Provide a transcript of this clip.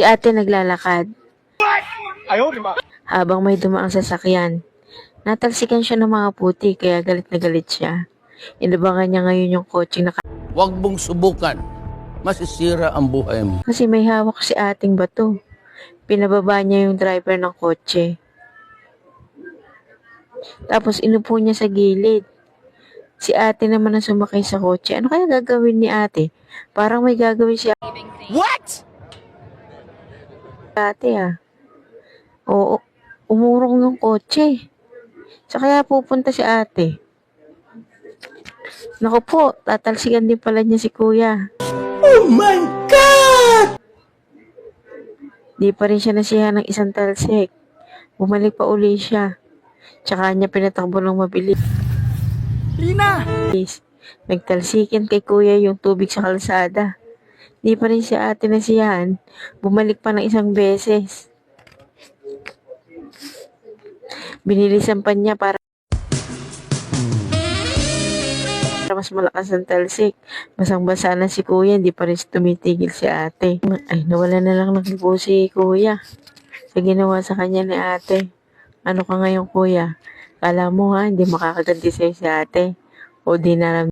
Si ate naglalakad. Ayaw, di ba? Habang may dumaang sasakyan. Natalsikan siya ng mga puti kaya galit na galit siya. Inabangan niya ngayon yung kotse na Huwag mong subukan. Masisira ang buhay mo. kasi may hawak si ating bato. Pinababa niya yung driver ng kotse. Tapos inupo niya sa gilid. Si ate naman ang sumakay sa kotse. Ano kaya gagawin ni ate? Parang may gagawin si What? ate ah. Oo, umurong yung kotse. Sa kaya pupunta si ate. Naku po, tatalsikan din pala niya si kuya. Oh my God! Di pa rin siya nasiyahan ng isang talsik. Bumalik pa uli siya. Tsaka niya pinatakbo ng mabilis. Lina! Nagtalsikin kay kuya yung tubig sa kalsada. Di pa rin si ate nasiyahan. Bumalik pa ng isang beses. Binilisan pa niya para mas malakas ang talsik. Basang-basa na si kuya, hindi pa rin tumitigil si ate. Ay, nawala na lang ng libo si kuya sa ginawa sa kanya ni ate. Ano ka ngayon kuya? Kala mo ha, hindi makakaganti sa'yo si ate. O di na